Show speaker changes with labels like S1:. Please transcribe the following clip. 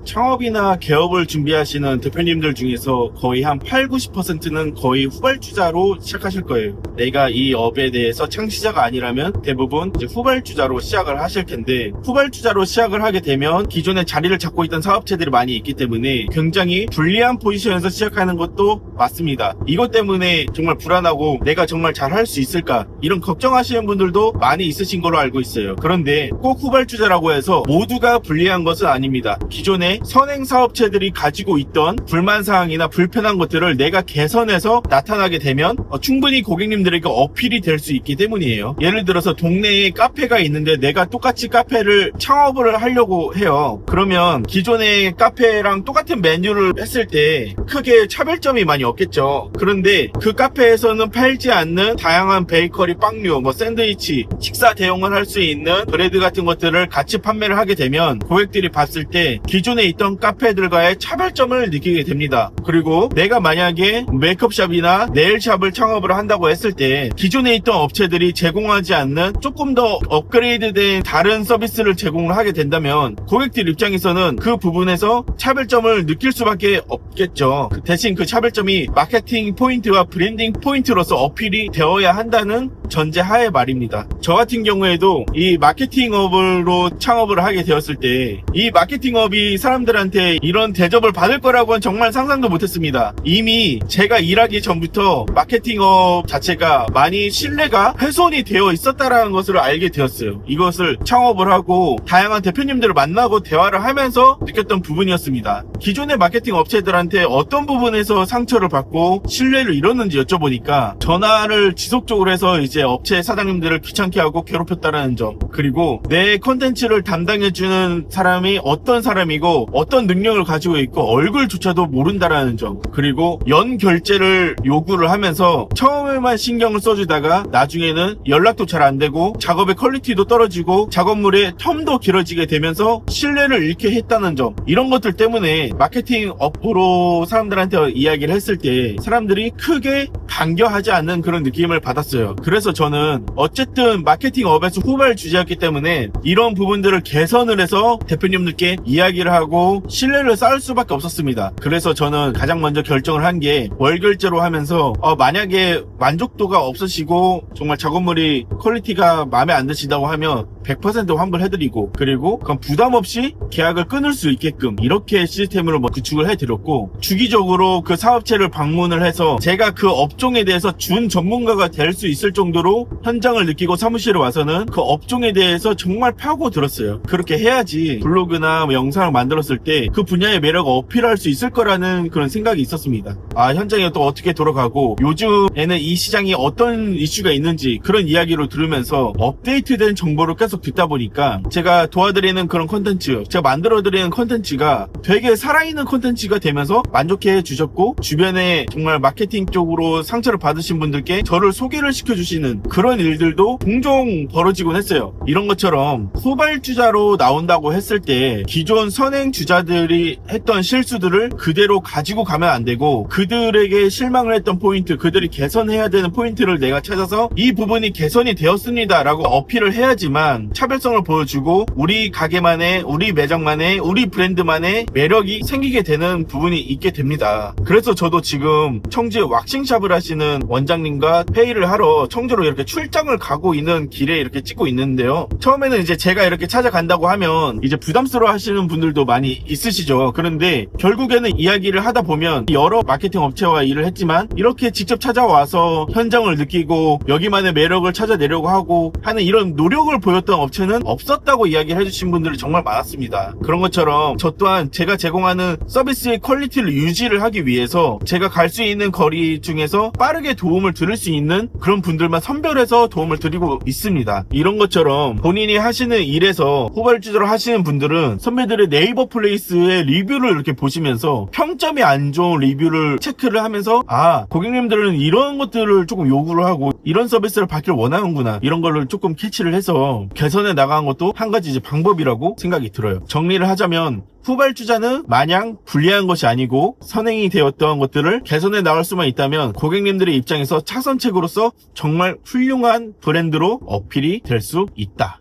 S1: 창업이나 개업을 준비하시는 대표님들 중에서 거의 한 80-90%는 거의 후발주자로 시작하실 거예요. 내가 이 업에 대해서 창시자가 아니라면 대부분 이제 후발주자로 시작을 하실 텐데, 후발주자로 시작을 하게 되면 기존에 자리를 잡고 있던 사업체들이 많이 있기 때문에 굉장히 불리한 포지션에서 시작하는 것도 맞습니다. 이것 때문에 정말 불안하고 내가 정말 잘 할 수 있을까, 이런 걱정하시는 분들도 많이 있으신 걸로 알고 있어요. 그런데 꼭 후발주자라고 해서 모두가 불리한 것은 아닙니다. 기존에 선행 사업체들이 가지고 있던 불만사항이나 불편한 것들을 내가 개선해서 나타나게 되면 충분히 고객님들에게 어필이 될 수 있기 때문이에요. 예를 들어서 동네에 카페가 있는데 내가 똑같이 카페를 창업을 하려고 해요. 그러면 기존의 카페랑 똑같은 메뉴를 했을 때 크게 차별점이 많이 없겠죠. 그런데 그 카페에서는 팔지 않는 다양한 베이커리, 빵류, 샌드위치, 식사 대용을 할 수 있는 브레드 같은 것들을 같이 판매를 하게 되면 고객들이 봤을 때 기존에 있던 카페들과의 차별점을 느끼게 됩니다. 그리고 내가 만약에 메이크업샵이나 네일샵을 창업을 한다고 했을 때 기존에 있던 업체들이 제공하지 않는 조금 더 업그레이드된 다른 서비스를 제공을 하게 된다면 고객들 입장에서는 그 부분에서 차별점을 느낄 수밖에 없겠죠. 대신 그 차별점이 마케팅 포인트와 브랜딩 포인트로서 어필이 되어야 한다는 전제하에 말입니다. 저 같은 경우에도 이 마케팅업으로 창업을 하게 되었을 때 이 마케팅업이 사람들한테 이런 대접을 받을 거라고는 정말 상상도 못했습니다. 이미 제가 일하기 전부터 마케팅업 자체가 많이 신뢰가 훼손이 되어 있었다는 것을 알게 되었어요. 이것을 창업을 하고 다양한 대표님들을 만나고 대화를 하면서 느꼈던 부분이었습니다. 기존의 마케팅 업체들한테 어떤 부분에서 상처를 받고 신뢰를 잃었는지 여쭤보니까 전화를 지속적으로 해서 이제 업체 사장님들을 귀찮게 하고 괴롭혔다는 점, 그리고 내 컨텐츠를 담당해주는 사람이 어떤 사람이고 어떤 능력을 가지고 있고 얼굴조차도 모른다라는 점, 그리고 연 결제를 요구를 하면서 처음에만 신경을 써주다가 나중에는 연락도 잘 안되고 작업의 퀄리티도 떨어지고 작업물의 텀도 길어지게 되면서 신뢰를 잃게 했다는 점, 이런 것들 때문에 마케팅 업으로 사람들한테 이야기를 했을 때 사람들이 크게 반겨하지 않는 그런 느낌을 받았어요. 그래서 저는 어쨌든 마케팅 업에서 후발주자였기 때문에 이런 부분들을 개선을 해서 대표님들께 이야기를 하고 신뢰를 쌓을 수밖에 없었습니다. 그래서 저는 가장 먼저 결정을 한 게 월결제로 하면서 만약에 만족도가 없으시고 정말 작업물이 퀄리티가 마음에 안 드신다고 하면 100% 환불해드리고, 그리고 그건 부담 없이 계약을 끊을 수 있게끔 이렇게 시스템으로 구축을 해드렸고, 주기적으로 그 사업체를 방문을 해서 제가 그 업종에 대해서 준 전문가가 될 수 있을 정도로 현장을 느끼고 사무실에 와서는 그 업종에 대해서 정말 파고 들었어요. 그렇게 해야지 블로그나 영상을 만들었을 때 그 분야의 매력을 어필할 수 있을 거라는 그런 생각이 있었습니다. 현장이 또 어떻게 돌아가고 요즘에는 이 시장이 어떤 이슈가 있는지 그런 이야기를 들으면서 업데이트된 정보를 계속 듣다 보니까 제가 도와드리는 그런 콘텐츠, 제가 만들어드리는 콘텐츠가 되게 살아있는 콘텐츠가 되면서 만족해 주셨고, 주변에 정말 마케팅 쪽으로 상처를 받으신 분들께 저를 소개를 시켜주시는 그런 일들도 종종 벌어지곤 했어요. 이런 것처럼 후발주자로 나온다고 했을 때 기존 선행주자들이 했던 실수들을 그대로 가지고 가면 안 되고, 그들에게 실망을 했던 포인트, 그들이 개선해야 되는 포인트를 내가 찾아서 이 부분이 개선이 되었습니다 라고 어필을 해야지만 차별성을 보여주고 우리 가게만의, 우리 매장만의, 우리 브랜드만의 매력이 생기게 되는 부분이 있게 됩니다. 그래서 저도 지금 청주에 왁싱샵을 하시는 원장님과 회의를 하러 청주로 이렇게 출장을 가고 있는 길에 이렇게 찍고 있는데요. 처음에는 이제 제가 이렇게 찾아간다고 하면 이제 부담스러워 하시는 분들도 많이 있으시죠. 그런데 결국에는 이야기를 하다 보면 여러 마케팅 업체와 일을 했지만 이렇게 직접 찾아와서 현장을 느끼고 여기만의 매력을 찾아내려고 하고 하는 이런 노력을 보였던 업체는 없었다고 이야기를 해주신 분들이 정말 많았습니다. 그런 것처럼 저 또한 제가 제공하는 서비스의 퀄리티를 유지를 하기 위해서 제가 갈 수 있는 거리 중에서 빠르게 도움을 드릴 수 있는 그런 분들만 선별해서 도움을 드리고 있습니다. 이런 것처럼 본인이 하시는 일에서 후발주자로 하시는 분들은 선배들의 네이버 플레이스의 리뷰를 이렇게 보시면서 평점이 안 좋은 리뷰를 체크를 하면서 고객님들은 이런 것들을 조금 요구를 하고 이런 서비스를 받기를 원하는구나, 이런 거를 조금 캐치를 해서 개선해 나가는 것도 한 가지 이제 방법이라고 생각이 들어요. 정리를 하자면 후발주자는 마냥 불리한 것이 아니고 선행이 되었던 것들을 개선해 나갈 수만 있다면 고객님들의 입장에서 차선책으로서 정말 훌륭한 브랜드로 어필이 될 수 있다.